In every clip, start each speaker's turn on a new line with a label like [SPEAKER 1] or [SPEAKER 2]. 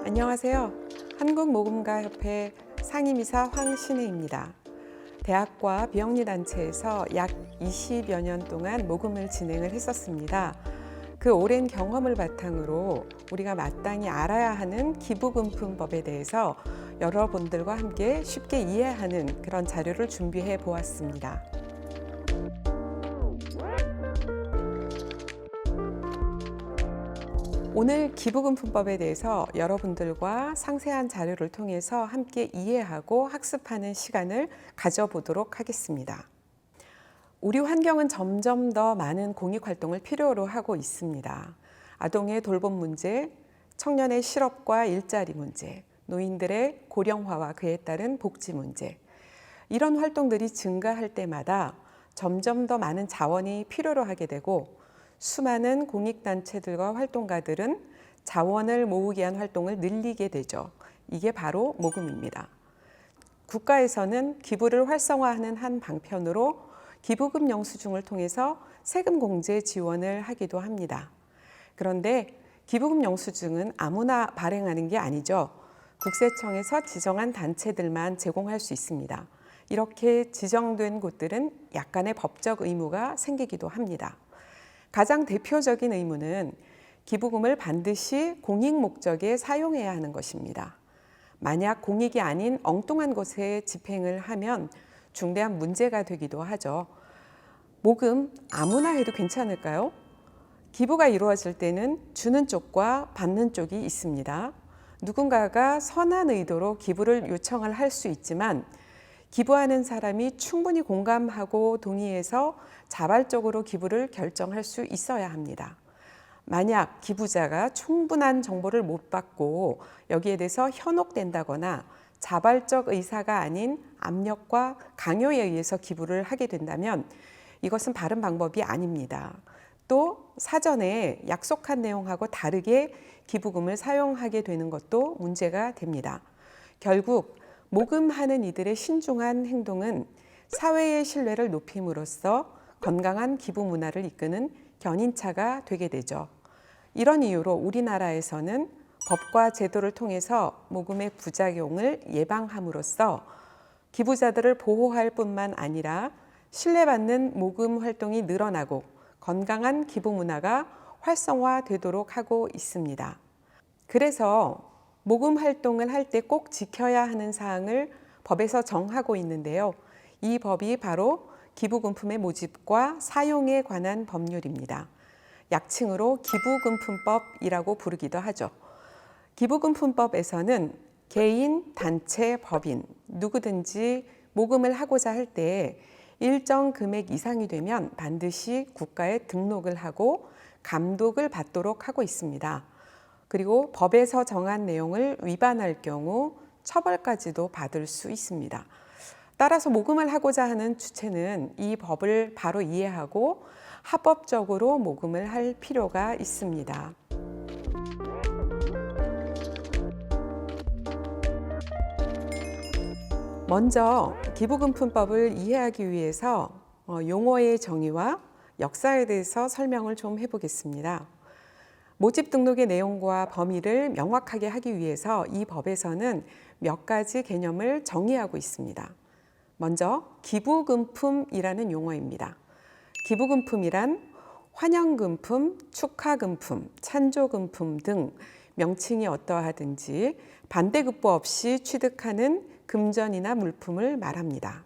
[SPEAKER 1] 안녕하세요. 한국모금가협회 상임이사 황신혜입니다. 대학과 비영리단체에서 약 20여 년 동안 모금을 진행을 했었습니다. 그 오랜 경험을 바탕으로 우리가 마땅히 알아야 하는 기부금품법에 대해서 여러분들과 함께 쉽게 이해하는 그런 자료를 준비해 보았습니다. 오늘 기부금품법에 대해서 여러분들과 상세한 자료를 통해서 함께 이해하고 학습하는 시간을 가져보도록 하겠습니다. 우리 환경은 점점 더 많은 공익활동을 필요로 하고 있습니다. 아동의 돌봄 문제, 청년의 실업과 일자리 문제, 노인들의 고령화와 그에 따른 복지 문제, 이런 활동들이 증가할 때마다 점점 더 많은 자원이 필요로 하게 되고 수많은 공익단체들과 활동가들은 자원을 모으기 위한 활동을 늘리게 되죠. 이게 바로 모금입니다. 국가에서는 기부를 활성화하는 한 방편으로 기부금 영수증을 통해서 세금 공제 지원을 하기도 합니다. 그런데 기부금 영수증은 아무나 발행하는 게 아니죠. 국세청에서 지정한 단체들만 제공할 수 있습니다. 이렇게 지정된 곳들은 약간의 법적 의무가 생기기도 합니다. 가장 대표적인 의무는 기부금을 반드시 공익 목적에 사용해야 하는 것입니다. 만약 공익이 아닌 엉뚱한 곳에 집행을 하면 중대한 문제가 되기도 하죠. 모금 아무나 해도 괜찮을까요? 기부가 이루어질 때는 주는 쪽과 받는 쪽이 있습니다. 누군가가 선한 의도로 기부를 요청을 할 수 있지만 기부하는 사람이 충분히 공감하고 동의해서 자발적으로 기부를 결정할 수 있어야 합니다. 만약 기부자가 충분한 정보를 못 받고 여기에 대해서 현혹된다거나 자발적 의사가 아닌 압력과 강요에 의해서 기부를 하게 된다면 이것은 바른 방법이 아닙니다. 또 사전에 약속한 내용하고 다르게 기부금을 사용하게 되는 것도 문제가 됩니다. 결국 모금하는 이들의 신중한 행동은 사회의 신뢰를 높임으로써 건강한 기부 문화를 이끄는 견인차가 되게 되죠. 이런 이유로 우리나라에서는 법과 제도를 통해서 모금의 부작용을 예방함으로써 기부자들을 보호할 뿐만 아니라 신뢰받는 모금 활동이 늘어나고 건강한 기부 문화가 활성화되도록 하고 있습니다. 그래서 모금 활동을 할 때 꼭 지켜야 하는 사항을 법에서 정하고 있는데요. 이 법이 바로 기부금품의 모집과 사용에 관한 법률입니다. 약칭으로 기부금품법이라고 부르기도 하죠. 기부금품법에서는 개인, 단체, 법인 누구든지 모금을 하고자 할 때 일정 금액 이상이 되면 반드시 국가에 등록을 하고 감독을 받도록 하고 있습니다. 그리고 법에서 정한 내용을 위반할 경우 처벌까지도 받을 수 있습니다. 따라서 모금을 하고자 하는 주체는 이 법을 바로 이해하고 합법적으로 모금을 할 필요가 있습니다. 먼저 기부금품법을 이해하기 위해서 용어의 정의와 역사에 대해서 설명을 좀 해보겠습니다. 모집 등록의 내용과 범위를 명확하게 하기 위해서 이 법에서는 몇 가지 개념을 정의하고 있습니다. 먼저 기부금품이라는 용어입니다. 기부금품이란 환영금품, 축하금품, 찬조금품 등 명칭이 어떠하든지 반대급부 없이 취득하는 금전이나 물품을 말합니다.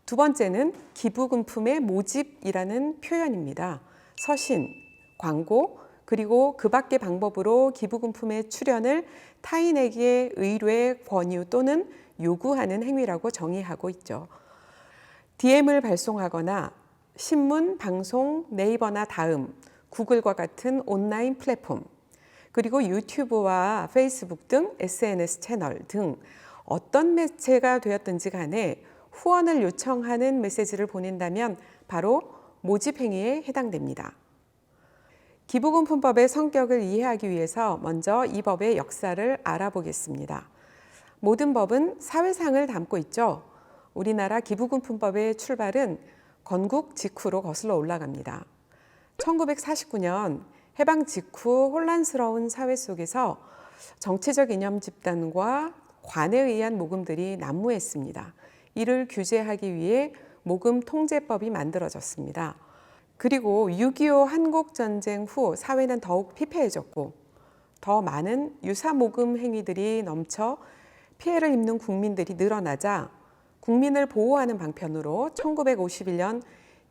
[SPEAKER 1] 두 번째는 기부금품의 모집이라는 표현입니다. 서신, 광고, 그리고 그 밖의 방법으로 기부금품의 출연을 타인에게 의뢰, 권유 또는 요구하는 행위라고 정의하고 있죠. DM을 발송하거나 신문, 방송, 네이버나 다음, 구글과 같은 온라인 플랫폼, 그리고 유튜브와 페이스북 등 SNS 채널 등 어떤 매체가 되었든지 간에 후원을 요청하는 메시지를 보낸다면 바로 모집 행위에 해당됩니다. 기부금품법의 성격을 이해하기 위해서 먼저 이 법의 역사를 알아보겠습니다. 모든 법은 사회상을 담고 있죠. 우리나라 기부금품법의 출발은 건국 직후로 거슬러 올라갑니다. 1949년 해방 직후 혼란스러운 사회 속에서 정치적 이념 집단과 관에 의한 모금들이 난무했습니다. 이를 규제하기 위해 모금 통제법이 만들어졌습니다. 그리고 6.25 한국전쟁 후 사회는 더욱 피폐해졌고 더 많은 유사 모금 행위들이 넘쳐 피해를 입는 국민들이 늘어나자 국민을 보호하는 방편으로 1951년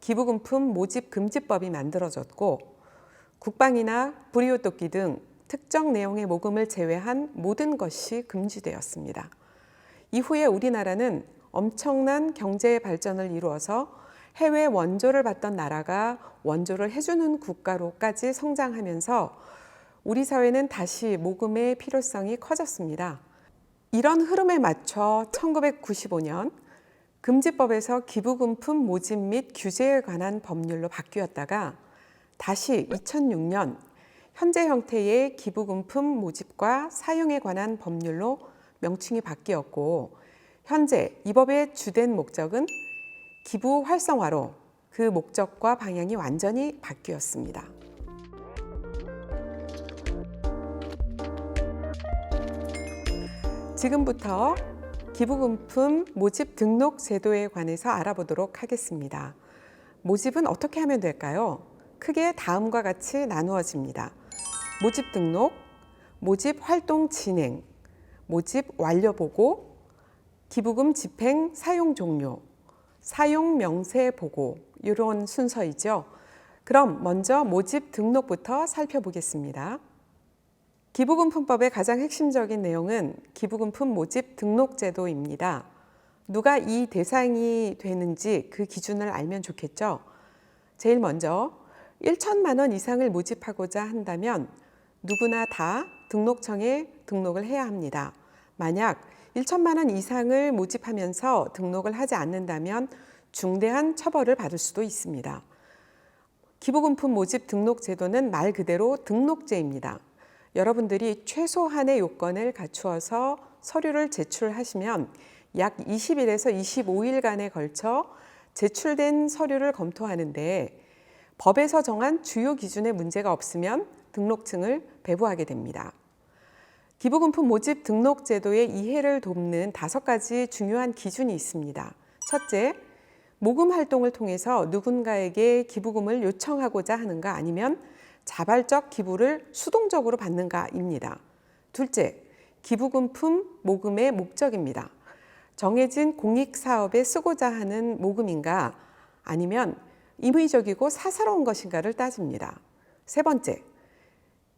[SPEAKER 1] 기부금품 모집 금지법이 만들어졌고 국방이나 불이웃돕기 등 특정 내용의 모금을 제외한 모든 것이 금지되었습니다. 이후에 우리나라는 엄청난 경제 발전을 이루어서 해외 원조를 받던 나라가 원조를 해주는 국가로까지 성장하면서 우리 사회는 다시 모금의 필요성이 커졌습니다. 이런 흐름에 맞춰 1995년 금지법에서 기부금품 모집 및 규제에 관한 법률로 바뀌었다가 다시 2006년 현재 형태의 기부금품 모집과 사용에 관한 법률로 명칭이 바뀌었고 현재 이 법의 주된 목적은 기부 활성화로 그 목적과 방향이 완전히 바뀌었습니다. 지금부터 기부금품 모집 등록 제도에 관해서 알아보도록 하겠습니다. 모집은 어떻게 하면 될까요? 크게 다음과 같이 나누어집니다. 모집 등록, 모집 활동 진행, 모집 완료 보고, 기부금 집행 사용 종료, 사용 명세 보고 이런 순서이죠. 그럼 먼저 모집 등록부터 살펴보겠습니다. 기부금품법의 가장 핵심적인 내용은 기부금품 모집 등록 제도입니다. 누가 이 대상이 되는지 그 기준을 알면 좋겠죠. 제일 먼저 1천만 원 이상을 모집하고자 한다면 누구나 다 등록청에 등록을 해야 합니다. 만약 1천만 원 이상을 모집하면서 등록을 하지 않는다면 중대한 처벌을 받을 수도 있습니다. 기부금품 모집 등록 제도는 말 그대로 등록제입니다. 여러분들이 최소한의 요건을 갖추어서 서류를 제출하시면 약 20일에서 25일간에 걸쳐 제출된 서류를 검토하는데 법에서 정한 주요 기준에 문제가 없으면 등록증을 배부하게 됩니다. 기부금품 모집 등록 제도의 이해를 돕는 5가지 중요한 기준이 있습니다. 첫째, 모금 활동을 통해서 누군가에게 기부금을 요청하고자 하는가 아니면 자발적 기부를 수동적으로 받는가입니다. 둘째, 기부금품 모금의 목적입니다. 정해진 공익사업에 쓰고자 하는 모금인가 아니면 임의적이고 사사로운 것인가를 따집니다. 세 번째,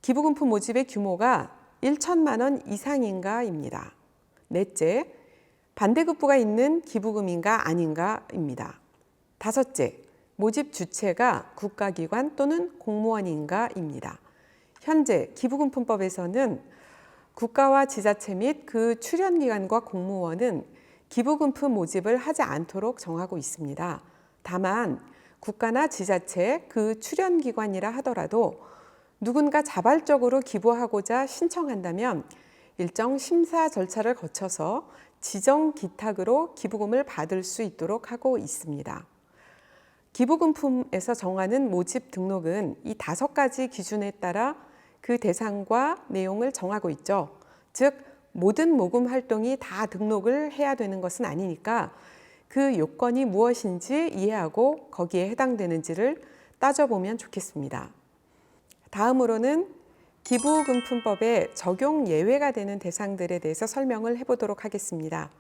[SPEAKER 1] 기부금품 모집의 규모가 1천만 원 이상인가입니다. 넷째, 반대급부가 있는 기부금인가 아닌가입니다. 다섯째, 모집 주체가 국가기관 또는 공무원인가입니다. 현재 기부금품법에서는 국가와 지자체 및 그 출연기관과 공무원은 기부금품 모집을 하지 않도록 정하고 있습니다. 다만 국가나 지자체, 그 출연기관이라 하더라도 누군가 자발적으로 기부하고자 신청한다면 일정 심사 절차를 거쳐서 지정 기탁으로 기부금을 받을 수 있도록 하고 있습니다. 기부금품에서 정하는 모집 등록은 이 5가지 기준에 따라 그 대상과 내용을 정하고 있죠. 즉 모든 모금 활동이 다 등록을 해야 되는 것은 아니니까 그 요건이 무엇인지 이해하고 거기에 해당되는지를 따져보면 좋겠습니다. 다음으로는 기부금품법에 적용 예외가 되는 대상들에 대해서 설명을 해보도록 하겠습니다.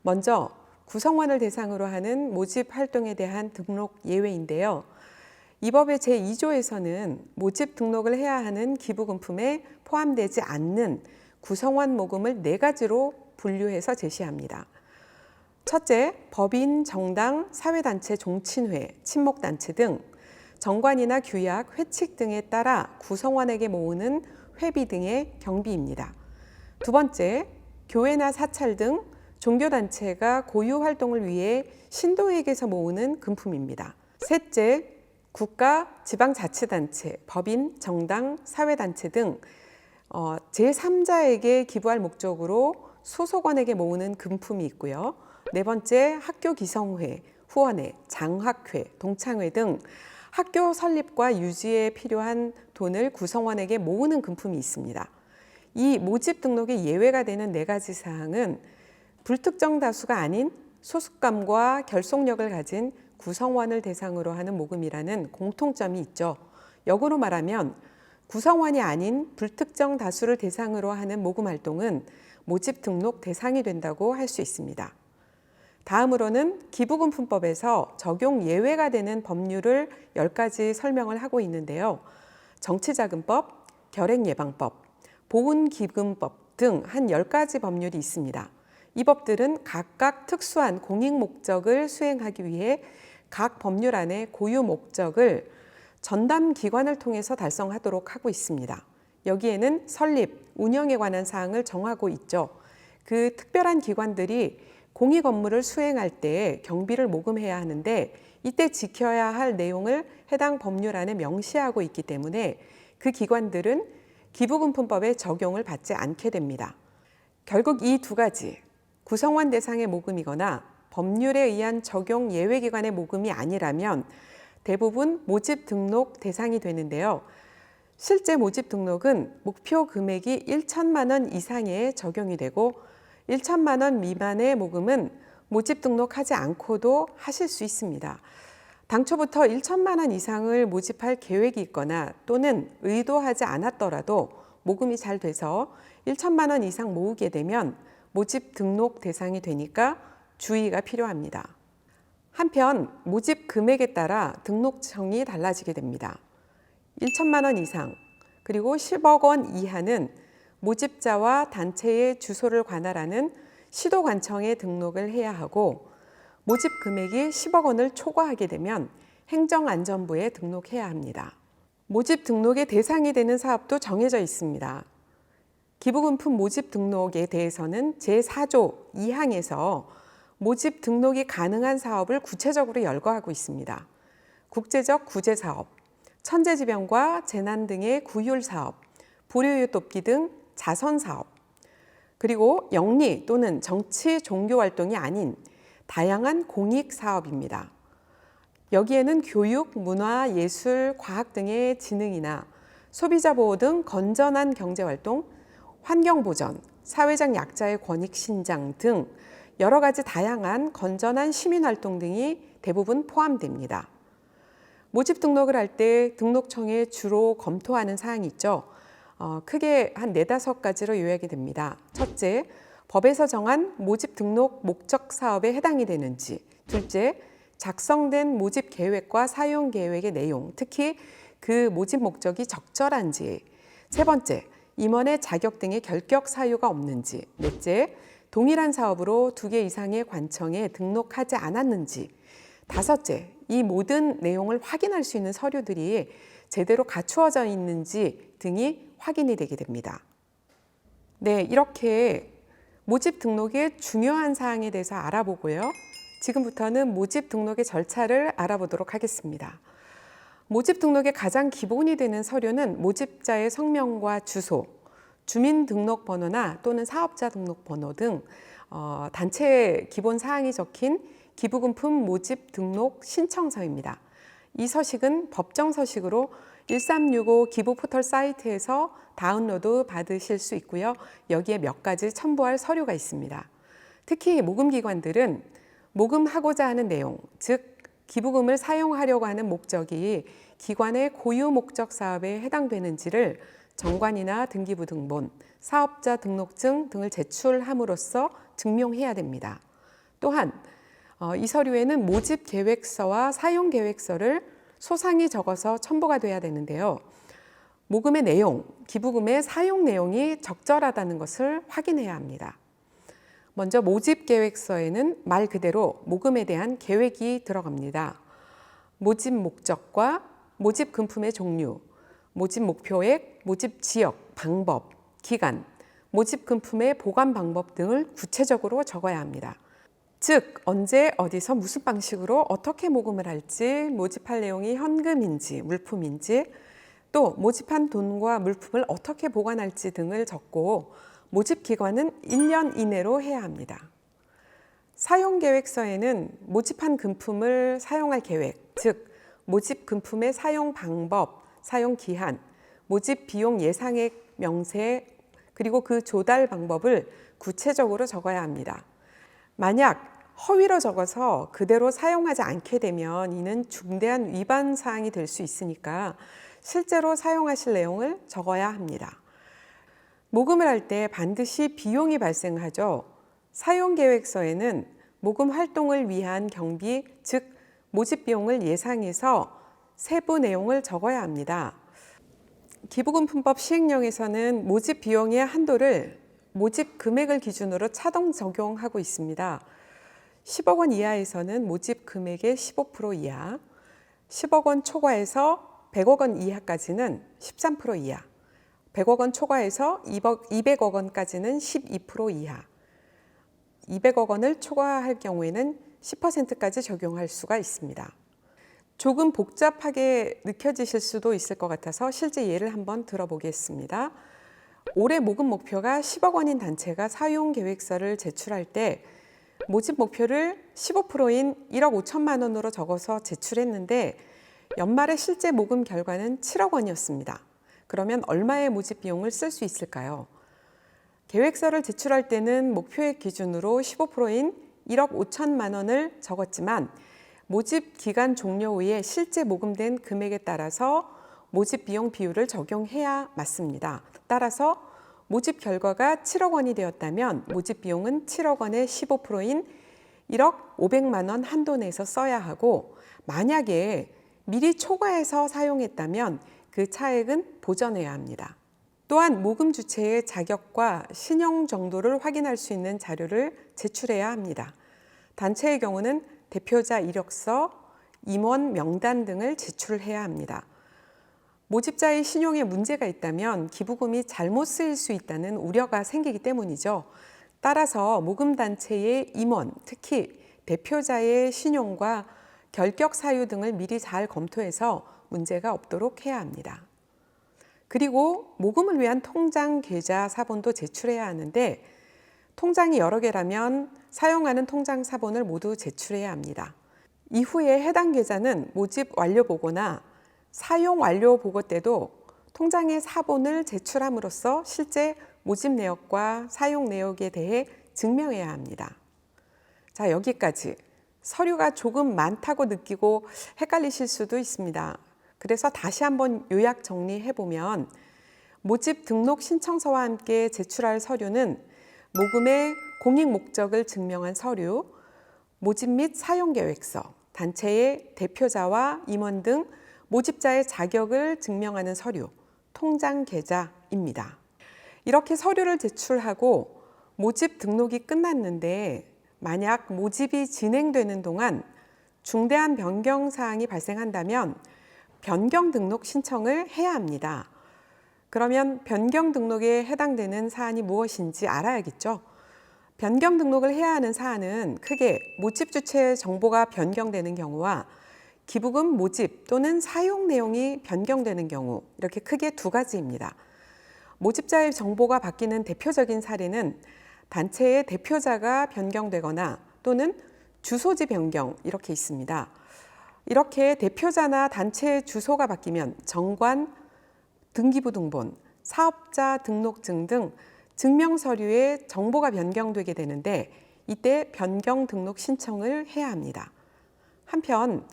[SPEAKER 1] 먼저 구성원을 대상으로 하는 모집 활동에 대한 등록 예외인데요. 이 법의 제2조에서는 모집 등록을 해야 하는 기부금품에 포함되지 않는 구성원 모금을 4가지로 분류해서 제시합니다. 첫째, 법인, 정당, 사회단체, 종친회, 친목단체 등 정관이나 규약, 회칙 등에 따라 구성원에게 모으는 회비 등의 경비입니다. 두 번째, 교회나 사찰 등 종교단체가 고유 활동을 위해 신도에게서 모으는 금품입니다. 셋째, 국가, 지방자치단체, 법인, 정당, 사회단체 등 제3자에게 기부할 목적으로 소속원에게 모으는 금품이 있고요. 네 번째, 학교 기성회, 후원회, 장학회, 동창회 등 학교 설립과 유지에 필요한 돈을 구성원에게 모으는 금품이 있습니다. 이 모집 등록의 예외가 되는 4가지 사항은 불특정 다수가 아닌 소속감과 결속력을 가진 구성원을 대상으로 하는 모금이라는 공통점이 있죠. 역으로 말하면 구성원이 아닌 불특정 다수를 대상으로 하는 모금 활동은 모집 등록 대상이 된다고 할 수 있습니다. 다음으로는 기부금품법에서 적용 예외가 되는 법률을 10가지 설명을 하고 있는데요. 정치자금법, 결핵예방법, 보훈기금법 등 한 10가지 법률이 있습니다. 이 법들은 각각 특수한 공익 목적을 수행하기 위해 각 법률 안에 고유 목적을 전담 기관을 통해서 달성하도록 하고 있습니다. 여기에는 설립, 운영에 관한 사항을 정하고 있죠. 그 특별한 기관들이 공익 업무를 수행할 때 경비를 모금해야 하는데 이때 지켜야 할 내용을 해당 법률 안에 명시하고 있기 때문에 그 기관들은 기부금품법의 적용을 받지 않게 됩니다. 결국 이 2가지, 구성원 대상의 모금이거나 법률에 의한 적용 예외기관의 모금이 아니라면 대부분 모집 등록 대상이 되는데요. 실제 모집 등록은 목표 금액이 1천만 원 이상에 적용이 되고 1천만 원 미만의 모금은 모집 등록하지 않고도 하실 수 있습니다. 당초부터 1천만 원 이상을 모집할 계획이 있거나 또는 의도하지 않았더라도 모금이 잘 돼서 1천만 원 이상 모으게 되면 모집 등록 대상이 되니까 주의가 필요합니다. 한편 모집 금액에 따라 등록청이 달라지게 됩니다. 1천만 원 이상 그리고 10억 원 이하는 모집자와 단체의 주소를 관할하는 시도관청에 등록을 해야 하고 모집 금액이 10억 원을 초과하게 되면 행정안전부에 등록해야 합니다. 모집 등록의 대상이 되는 사업도 정해져 있습니다. 기부금품 모집 등록에 대해서는 제4조 2항에서 모집 등록이 가능한 사업을 구체적으로 열거하고 있습니다. 국제적 구제사업, 천재지변과 재난 등의 구휼사업, 불효율 돕기 등 자선사업, 그리고 영리 또는 정치 종교활동이 아닌 다양한 공익사업입니다. 여기에는 교육, 문화, 예술, 과학 등의 지능이나 소비자 보호 등 건전한 경제활동, 환경보전, 사회적 약자의 권익 신장 등 여러 가지 다양한 건전한 시민활동 등이 대부분 포함됩니다. 모집 등록을 할 때 등록청에 주로 검토하는 사항이 있죠. 크게 한 4-5가지로 요약이 됩니다. 첫째, 법에서 정한 모집 등록 목적 사업에 해당이 되는지. 둘째, 작성된 모집 계획과 사용 계획의 내용, 특히 그 모집 목적이 적절한지. 세 번째, 임원의 자격 등의 결격 사유가 없는지. 넷째, 동일한 사업으로 2개 이상의 관청에 등록하지 않았는지. 다섯째, 이 모든 내용을 확인할 수 있는 서류들이 제대로 갖추어져 있는지 등이 확인이 되게 됩니다. 네, 이렇게 모집 등록의 중요한 사항에 대해서 알아보고요. 지금부터는 모집 등록의 절차를 알아보도록 하겠습니다. 모집 등록의 가장 기본이 되는 서류는 모집자의 성명과 주소, 주민등록번호나 또는 사업자 등록번호 등 단체 기본 사항이 적힌 기부금품 모집 등록 신청서입니다. 이 서식은 법정 서식으로 1365 기부 포털 사이트에서 다운로드 받으실 수 있고요. 여기에 몇 가지 첨부할 서류가 있습니다. 특히 모금기관들은 모금하고자 하는 내용, 즉 기부금을 사용하려고 하는 목적이 기관의 고유 목적 사업에 해당되는지를 정관이나 등기부 등본, 사업자 등록증 등을 제출함으로써 증명해야 됩니다. 또한 이 서류에는 모집 계획서와 사용 계획서를 소상히 적어서 첨부가 돼야 되는데요. 모금의 내용, 기부금의 사용 내용이 적절하다는 것을 확인해야 합니다. 먼저 모집 계획서에는 말 그대로 모금에 대한 계획이 들어갑니다. 모집 목적과 모집 금품의 종류, 모집 목표액, 모집 지역, 방법, 기간, 모집 금품의 보관 방법 등을 구체적으로 적어야 합니다. 즉 언제 어디서 무슨 방식으로 어떻게 모금을 할지, 모집할 내용이 현금인지 물품인지, 또 모집한 돈과 물품을 어떻게 보관할지 등을 적고 모집 기간은 1년 이내로 해야 합니다. 사용 계획서에는 모집한 금품을 사용할 계획, 즉 모집 금품의 사용 방법, 사용 기한, 모집 비용 예상액 명세, 그리고 그 조달 방법을 구체적으로 적어야 합니다. 만약 허위로 적어서 그대로 사용하지 않게 되면 이는 중대한 위반 사항이 될 수 있으니까 실제로 사용하실 내용을 적어야 합니다. 모금을 할 때 반드시 비용이 발생하죠. 사용계획서에는 모금 활동을 위한 경비, 즉 모집 비용을 예상해서 세부 내용을 적어야 합니다. 기부금품법 시행령에서는 모집 비용의 한도를 모집 금액을 기준으로 차등 적용하고 있습니다. 10억 원 이하에서는 모집 금액의 15% 이하, 10억 원 초과해서 100억 원 이하까지는 13% 이하, 100억 원 초과해서 200억 원까지는 12% 이하, 200억 원을 초과할 경우에는 10%까지 적용할 수가 있습니다. 조금 복잡하게 느껴지실 수도 있을 것 같아서 실제 예를 한번 들어보겠습니다. 올해 모금 목표가 10억 원인 단체가 사용계획서를 제출할 때 모집 목표를 15%인 1억 5천만 원으로 적어서 제출했는데 연말에 실제 모금 결과는 7억 원이었습니다. 그러면 얼마의 모집 비용을 쓸 수 있을까요? 계획서를 제출할 때는 목표액 기준으로 15%인 1억 5천만 원을 적었지만 모집 기간 종료 후에 실제 모금된 금액에 따라서 모집 비용 비율을 적용해야 맞습니다. 따라서 모집 결과가 7억 원이 되었다면 모집 비용은 7억 원의 15%인 1억 500만 원 한도 내에서 써야 하고, 만약에 미리 초과해서 사용했다면 그 차액은 보전해야 합니다. 또한 모금 주체의 자격과 신용 정도를 확인할 수 있는 자료를 제출해야 합니다. 단체의 경우는 대표자 이력서, 임원 명단 등을 제출해야 합니다. 모집자의 신용에 문제가 있다면 기부금이 잘못 쓰일 수 있다는 우려가 생기기 때문이죠. 따라서 모금단체의 임원, 특히 대표자의 신용과 결격 사유 등을 미리 잘 검토해서 문제가 없도록 해야 합니다. 그리고 모금을 위한 통장 계좌 사본도 제출해야 하는데 통장이 여러 개라면 사용하는 통장 사본을 모두 제출해야 합니다. 이후에 해당 계좌는 모집 완료 보고나 사용 완료 보고 때도 통장의 사본을 제출함으로써 실제 모집 내역과 사용 내역에 대해 증명해야 합니다. 자, 여기까지. 서류가 조금 많다고 느끼고 헷갈리실 수도 있습니다. 그래서 다시 한번 요약 정리해 보면 모집 등록 신청서와 함께 제출할 서류는 모금의 공익 목적을 증명한 서류, 모집 및 사용 계획서, 단체의 대표자와 임원 등 모집자의 자격을 증명하는 서류, 통장 계좌입니다. 이렇게 서류를 제출하고 모집 등록이 끝났는데 만약 모집이 진행되는 동안 중대한 변경 사항이 발생한다면 변경 등록 신청을 해야 합니다. 그러면 변경 등록에 해당되는 사안이 무엇인지 알아야겠죠. 변경 등록을 해야 하는 사안은 크게 모집 주체 정보가 변경되는 경우와 기부금 모집 또는 사용 내용이 변경되는 경우, 이렇게 크게 두 가지입니다. 모집자의 정보가 바뀌는 대표적인 사례는 단체의 대표자가 변경되거나 또는 주소지 변경, 이렇게 있습니다. 이렇게 대표자나 단체의 주소가 바뀌면 정관, 등기부등본, 사업자 등록증 등 증명서류의 정보가 변경되게 되는데 이때 변경 등록 신청을 해야 합니다. 한편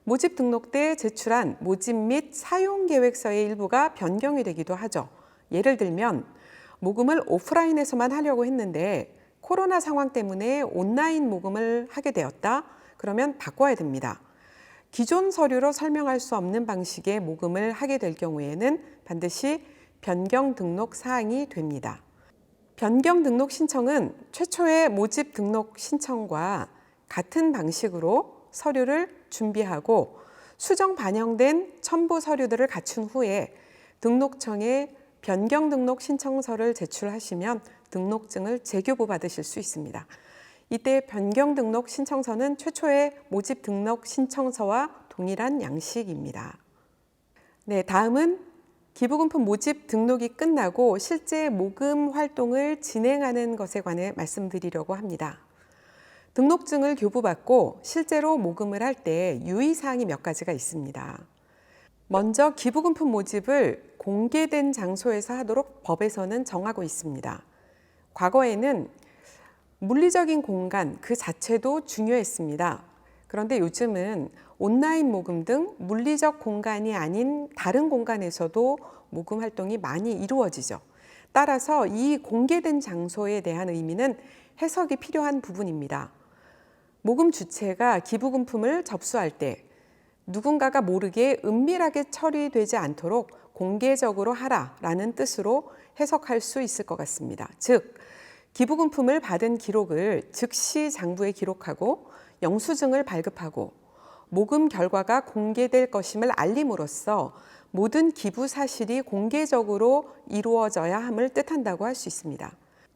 [SPEAKER 1] 모집 등록 때 제출한 모집 및 사용 계획서의 일부가 변경이 되기도 하죠. 예를 들면 모금을 오프라인에서만 하려고 했는데 코로나 상황 때문에 온라인 모금을 하게 되었다. 그러면 바꿔야 됩니다. 기존 서류로 설명할 수 없는 방식의 모금을 하게 될 경우에는 반드시 변경 등록 사항이 됩니다. 변경 등록 신청은 최초의 모집 등록 신청과 같은 방식으로 서류를 준비하고 수정 반영된 첨부 서류들을 갖춘 후에 등록청에 변경 등록 신청서를 제출하시면 등록증을 재교부 받으실 수 있습니다. 이때 변경 등록 신청서는 최초의 모집 등록 신청서와 동일한 양식입니다. 네, 다음은 기부금품 모집 등록이 끝나고 실제 모금 활동을 진행하는 것에 관해 말씀드리려고 합니다. 등록증을 교부받고 실제로 모금을 할 때 유의사항이 몇 가지가 있습니다. 먼저 기부금품 모집을 공개된 장소에서 하도록 법에서는 정하고 있습니다. 과거에는 물리적인 공간 그 자체도 중요했습니다. 그런데 요즘은 온라인 모금 등 물리적 공간이 아닌 다른 공간에서도 모금 활동이 많이 이루어지죠. 따라서 이 공개된 장소에 대한 의미는 해석이 필요한 부분입니다. 모금 주체가 기부금품을 접수할 때 누군가가 모르게 은밀하게 처리되지 않도록 공개적으로 하라라는 뜻으로 해석할 수 있을 것 같습니다. 즉, 기부금품을 받은 기록을 즉시 장부에 기록하고 영수증을 발급하고 모금 결과가 공개될 것임을 알림으로써 모든 기부 사실이 공개적으로 이루어져야 함을 뜻한다고 할 수 있습니다.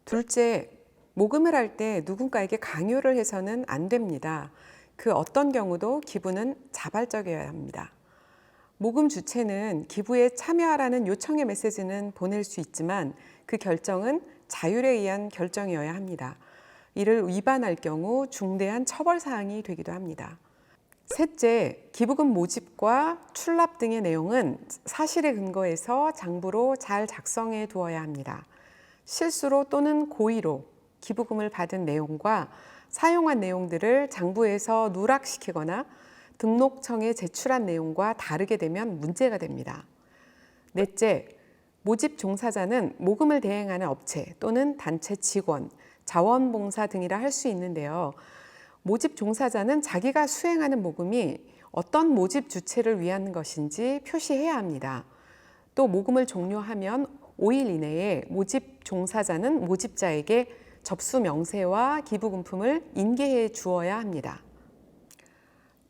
[SPEAKER 1] 둘째, 모금을 할 때 누군가에게 강요를 해서는 안 됩니다. 그 어떤 경우도 기부는 자발적이어야 합니다. 모금 주체는 기부에 참여하라는 요청의 메시지는 보낼 수 있지만 그 결정은 자율에 의한 결정이어야 합니다. 이를 위반할 경우 중대한 처벌 사항이 되기도 합니다. 셋째, 기부금 모집과 출납 등의 내용은 사실에 근거해서 장부로 잘 작성해 두어야 합니다. 실수로 또는 고의로 기부금을 받은 내용과 사용한 내용들을 장부에서 누락시키거나 등록청에 제출한 내용과 다르게 되면 문제가 됩니다. 넷째, 모집 종사자는 모금을 대행하는 업체 또는 단체 직원, 자원봉사 등이라 할 수 있는데요. 모집 종사자는 자기가 수행하는 모금이 어떤 모집 주체를 위한 것인지 표시해야 합니다. 또 모금을 종료하면 5일 이내에 모집 종사자는 모집자에게 접수 명세와 기부금품을 인계해 주어야 합니다.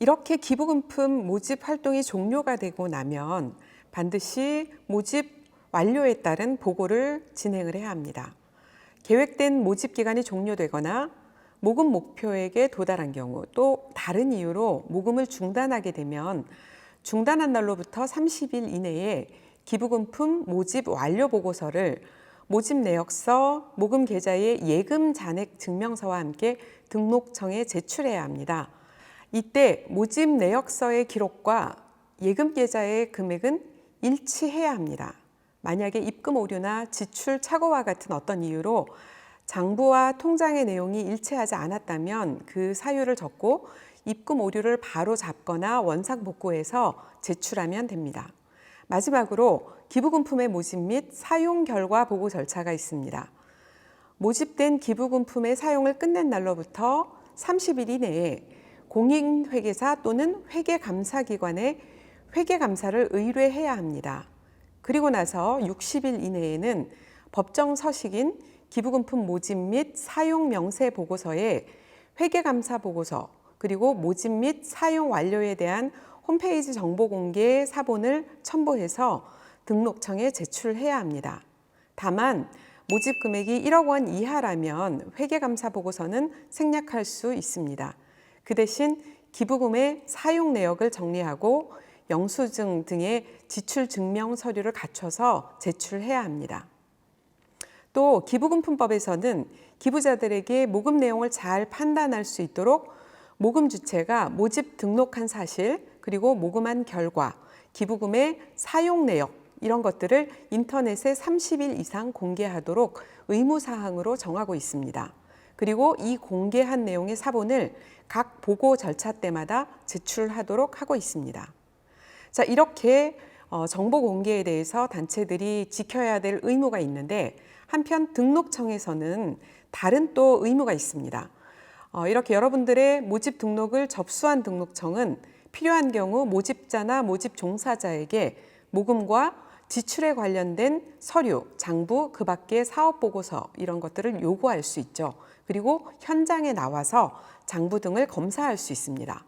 [SPEAKER 1] 이렇게 기부금품 모집 활동이 종료가 되고 나면 반드시 모집 완료에 따른 보고를 진행을 해야 합니다. 계획된 모집 기간이 종료되거나 모금 목표액에 도달한 경우 또 다른 이유로 모금을 중단하게 되면 중단한 날로부터 30일 이내에 기부금품 모집 완료 보고서를 모집 내역서, 모금 계좌의 예금 잔액 증명서와 함께 등록청에 제출해야 합니다. 이때 모집 내역서의 기록과 예금 계좌의 금액은 일치해야 합니다. 만약에 입금 오류나 지출 착오와 같은 어떤 이유로 장부와 통장의 내용이 일치하지 않았다면 그 사유를 적고 입금 오류를 바로 잡거나 원상복구해서 제출하면 됩니다. 마지막으로 기부금품의 모집 및 사용 결과 보고 절차가 있습니다. 모집된 기부금품의 사용을 끝낸 날로부터 30일 이내에 공인회계사 또는 회계감사기관에 회계감사를 의뢰해야 합니다. 그리고 나서 60일 이내에는 법정 서식인 기부금품 모집 및 사용 명세 보고서에 회계감사 보고서 그리고 모집 및 사용 완료에 대한 홈페이지 정보 공개 사본을 첨부해서 등록청에 제출해야 합니다. 다만 모집 금액이 1억 원 이하라면 회계감사 보고서는 생략할 수 있습니다. 그 대신 기부금의 사용 내역을 정리하고 영수증 등의 지출 증명 서류를 갖춰서 제출해야 합니다. 또 기부금품법에서는 기부자들에게 모금 내용을 잘 판단할 수 있도록 모금 주체가 모집 등록한 사실 그리고 모금한 결과, 기부금의 사용 내역 이런 것들을 인터넷에 30일 이상 공개하도록 의무사항으로 정하고 있습니다. 그리고 이 공개한 내용의 사본을 각 보고 절차 때마다 제출하도록 하고 있습니다. 자, 이렇게 정보 공개에 대해서 단체들이 지켜야 될 의무가 있는데 한편 등록청에서는 다른 또 의무가 있습니다. 이렇게 여러분들의 모집 등록을 접수한 등록청은 필요한 경우 모집자나 모집 종사자에게 모금과 지출에 관련된 서류, 장부, 그 밖의 사업보고서 이런 것들을 요구할 수 있죠. 그리고 현장에 나와서 장부 등을 검사할 수 있습니다.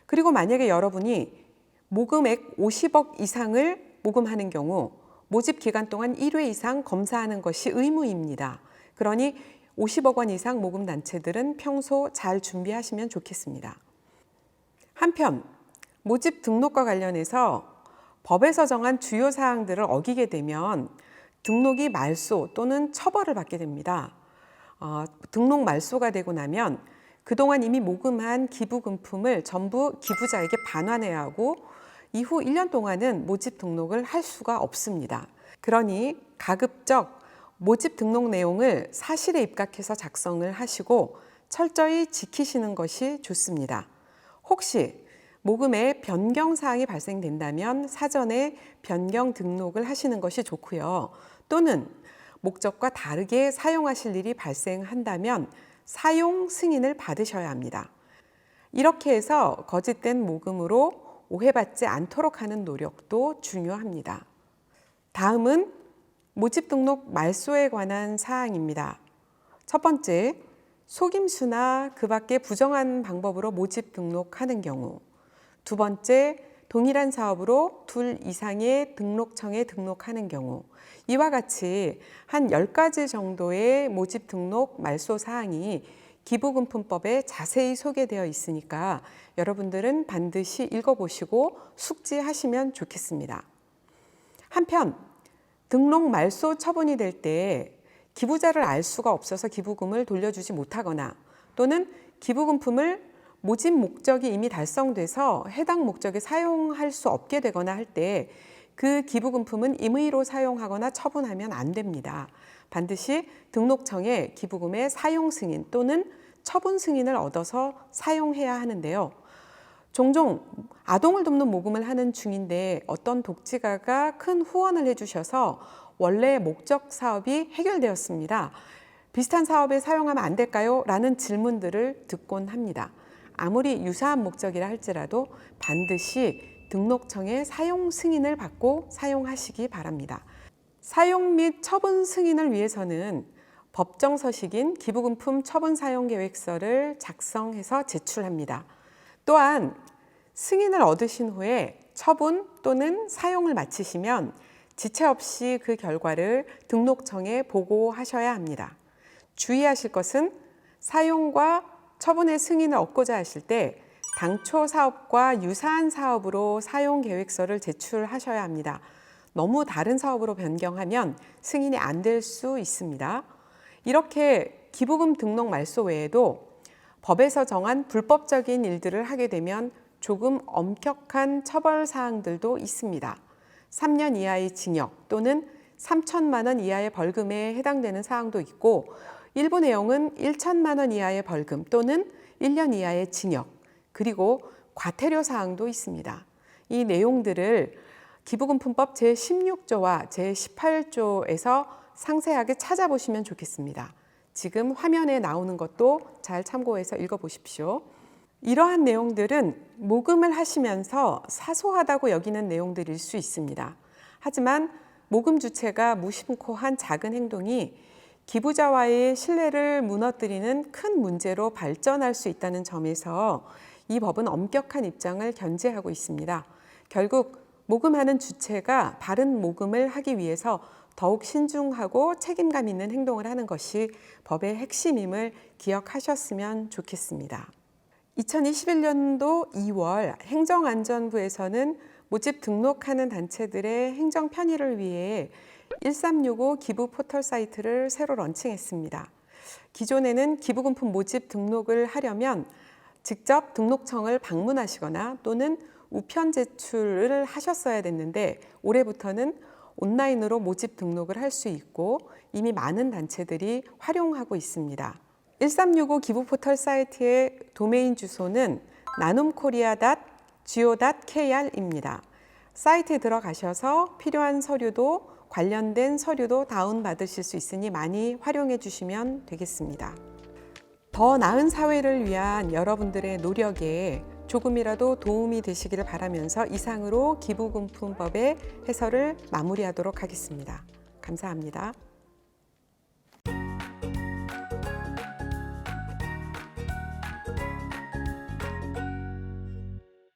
[SPEAKER 1] 그리고 만약에 여러분이 모금액 50억 이상을 모금하는 경우 모집 기간 동안 1회 이상 검사하는 것이 의무입니다. 그러니 50억 원 이상 모금 단체들은 평소 잘 준비하시면 좋겠습니다. 한편 모집 등록과 관련해서 법에서 정한 주요 사항들을 어기게 되면 등록이 말소 또는 처벌을 받게 됩니다. 등록 말소가 되고 나면 그동안 이미 모금한 기부금품을 전부 기부자에게 반환해야 하고 이후 1년 동안은 모집 등록을 할 수가 없습니다. 그러니 가급적 모집 등록 내용을 사실에 입각해서 작성을 하시고 철저히 지키시는 것이 좋습니다. 혹시 모금에 변경 사항이 발생된다면 사전에 변경 등록을 하시는 것이 좋고요. 또는 목적과 다르게 사용하실 일이 발생한다면 사용 승인을 받으셔야 합니다. 이렇게 해서 거짓된 모금으로 오해받지 않도록 하는 노력도 중요합니다. 다음은 모집 등록 말소에 관한 사항입니다. 첫 번째, 속임수나 그 밖의 부정한 방법으로 모집 등록하는 경우. 두 번째, 동일한 사업으로 둘 이상의 등록청에 등록하는 경우. 이와 같이 한 10가지 정도의 모집 등록 말소 사항이 기부금품법에 자세히 소개되어 있으니까 여러분들은 반드시 읽어보시고 숙지하시면 좋겠습니다. 한편 등록 말소 처분이 될 때 기부자를 알 수가 없어서 기부금을 돌려주지 못하거나 또는 기부금품을 모집 목적이 이미 달성돼서 해당 목적에 사용할 수 없게 되거나 할 때 그 기부금품은 임의로 사용하거나 처분하면 안 됩니다. 반드시 등록청에 기부금의 사용 승인 또는 처분 승인을 얻어서 사용해야 하는데요. 종종 아동을 돕는 모금을 하는 중인데 어떤 독지가가 큰 후원을 해주셔서 원래 목적 사업이 해결되었습니다. 비슷한 사업에 사용하면 안 될까요? 라는 질문들을 듣곤 합니다. 아무리 유사한 목적이라 할지라도 반드시 등록청의 사용 승인을 받고 사용하시기 바랍니다. 사용 및 처분 승인을 위해서는 법정 서식인 기부금품 처분 사용 계획서를 작성해서 제출합니다. 또한 승인을 얻으신 후에 처분 또는 사용을 마치시면 지체 없이 그 결과를 등록청에 보고하셔야 합니다. 주의하실 것은 사용과 처분의 승인을 얻고자 하실 때 당초 사업과 유사한 사업으로 사용 계획서를 제출하셔야 합니다. 너무 다른 사업으로 변경하면 승인이 안 될 수 있습니다. 이렇게 기부금 등록 말소 외에도 법에서 정한 불법적인 일들을 하게 되면 조금 엄격한 처벌 사항들도 있습니다. 3년 이하의 징역 또는 3천만 원 이하의 벌금에 해당되는 사항도 있고 일부 내용은 1천만 원 이하의 벌금 또는 1년 이하의 징역 그리고 과태료 사항도 있습니다. 이 내용들을 기부금품법 제16조와 제18조에서 상세하게 찾아보시면 좋겠습니다. 지금 화면에 나오는 것도 잘 참고해서 읽어보십시오. 이러한 내용들은 모금을 하시면서 사소하다고 여기는 내용들일 수 있습니다. 하지만 모금 주체가 무심코 한 작은 행동이 기부자와의 신뢰를 무너뜨리는 큰 문제로 발전할 수 있다는 점에서 이 법은 엄격한 입장을 견지하고 있습니다. 결국 모금하는 주체가 바른 모금을 하기 위해서 더욱 신중하고 책임감 있는 행동을 하는 것이 법의 핵심임을 기억하셨으면 좋겠습니다. 2021년도 2월 행정안전부에서는 모집 등록하는 단체들의 행정 편의를 위해 1365 기부 포털 사이트를 새로 런칭했습니다. 기존에는 기부금품 모집 등록을 하려면 직접 등록청을 방문하시거나 또는 우편 제출을 하셨어야 됐는데 올해부터는 온라인으로 모집 등록을 할 수 있고 이미 많은 단체들이 활용하고 있습니다. 1365 기부 포털 사이트의 도메인 주소는 nanumkorea.go.kr입니다. 사이트에 들어가셔서 필요한 서류도 관련된 서류도 다운받으실 수 있으니 많이 활용해 주시면 되겠습니다. 더 나은 사회를 위한 여러분들의 노력에 조금이라도 도움이 되시기를 바라면서 이상으로 기부금품법의 해설을 마무리하도록 하겠습니다. 감사합니다.